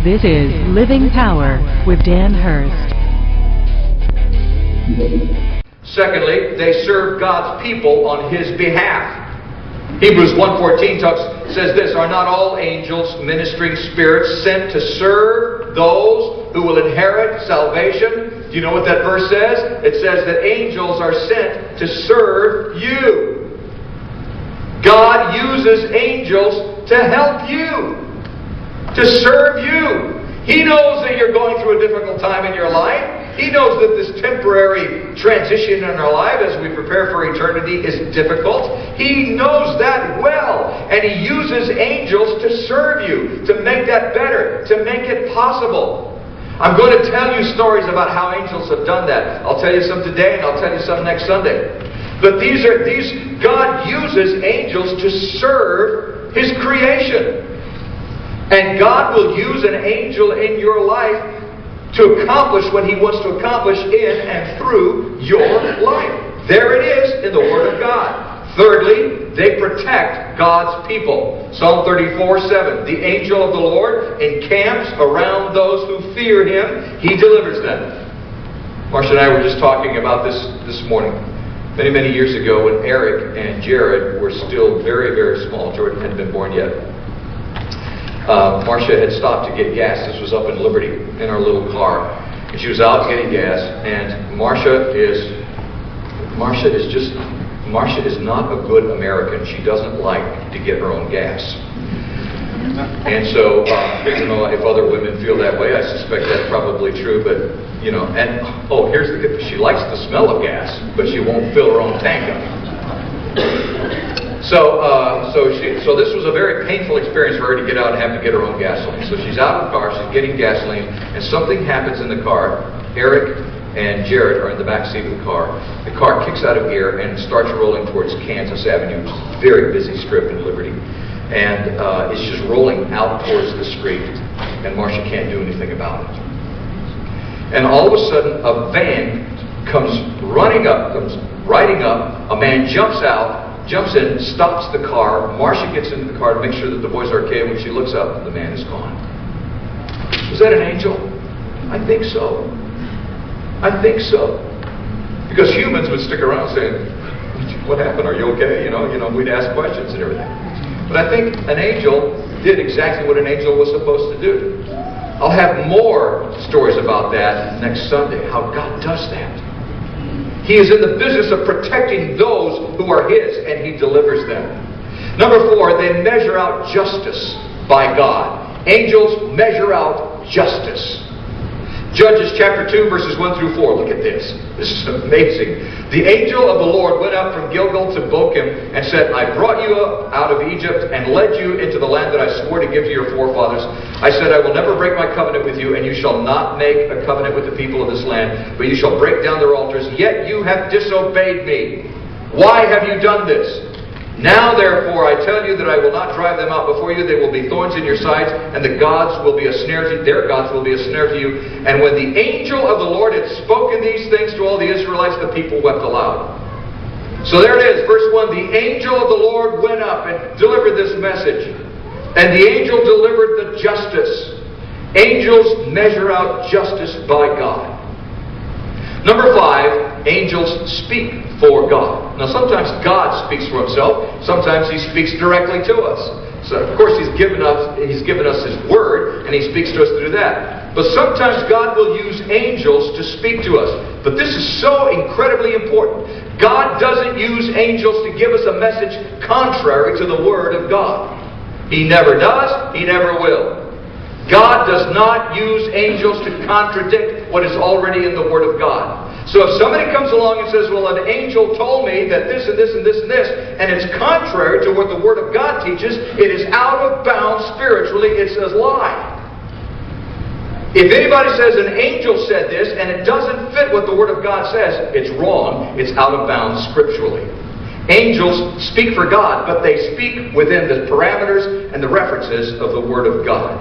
This is Living Power with Dan Hurst. Secondly, they serve God's people on His behalf. Hebrews 1:14 says this, "Are not all angels ministering spirits sent to serve those who will inherit salvation?" Do you know what that verse says? It says that angels are sent to serve you. God uses angels to help you, to serve you. He knows that you're going through a difficult time in your life. He knows that this temporary transition in our life as we prepare for eternity is difficult. He knows that well. And He uses angels to serve you, to make that better, to make it possible. I'm going to tell you stories about how angels have done that. I'll tell you some today and I'll tell you some next Sunday. But God uses angels to serve His creation. And God will use an angel in your life to accomplish what He wants to accomplish in and through your life. There it is in the Word of God. Thirdly, they protect God's people. Psalm 34:7. The angel of the Lord encamps around those who fear Him. He delivers them. Marcia and I were just talking about this morning. Many, many years ago when Eric and Jared were still very, very small. Jordan hadn't been born yet. Marcia had stopped to get gas. This was up in Liberty in our little car. And she was out getting gas. And Marcia is not a good American. She doesn't like to get her own gas. And so, I don't know if other women feel that way. I suspect that's probably true. But, here's the good. She likes the smell of gas, but she won't fill her own tank up. So this was a very painful experience for her to get out and have to get her own gasoline. So she's out in the car, she's getting gasoline, and something happens in the car. Eric and Jared are in the back seat of the car. The car kicks out of gear and starts rolling towards Kansas Avenue, very busy strip in Liberty. And it's just rolling out towards the street, and Marcia can't do anything about it. And all of a sudden, a van comes riding up. A man jumps in, stops the car. Marcia gets into the car to make sure that the boys are okay. When she looks up, the man is gone. Was that an angel? I think so. Because humans would stick around saying, "What happened? Are you okay?" We'd ask questions and everything. But I think an angel did exactly what an angel was supposed to do. I'll have more stories about that next Sunday, how God does that. He is in the business of protecting those who are His, and He delivers them. Number 4, they measure out justice by God. Angels measure out justice. Judges chapter 2, verses 1 through 4. Look at this. This is amazing. The angel of the Lord went up from Gilgal to Bochim and said, "I brought you up out of Egypt and led you into the land that I swore to give to your forefathers. I said, I will never break my covenant with you, and you shall not make a covenant with the people of this land, but you shall break down their altars. Yet you have disobeyed me. Why have you done this? Now, therefore, I tell you that I will not drive them out before you. They will be thorns in your sides, and the gods will be a snare to you. Their gods will be a snare to you." And when the angel of the Lord had spoken these things to all the Israelites, the people wept aloud. So there it is, verse 1. The angel of the Lord went up and delivered this message. And the angel delivered the justice. Angels measure out justice by God. Number 5, angels speak for God. Now sometimes God speaks for Himself. Sometimes He speaks directly to us. So of course He's given us His Word, and He speaks to us through that. But sometimes God will use angels to speak to us. But this is so incredibly important. God doesn't use angels to give us a message contrary to the Word of God. He never does. He never will. God does not use angels to contradict what is already in the Word of God. So if somebody comes along and says, "Well, an angel told me that this and this and this and this," and it's contrary to what the Word of God teaches, it is out of bounds spiritually. It's a lie. If anybody says an angel said this and it doesn't fit what the Word of God says, it's wrong. It's out of bounds scripturally. Angels speak for God, but they speak within the parameters and the references of the Word of God.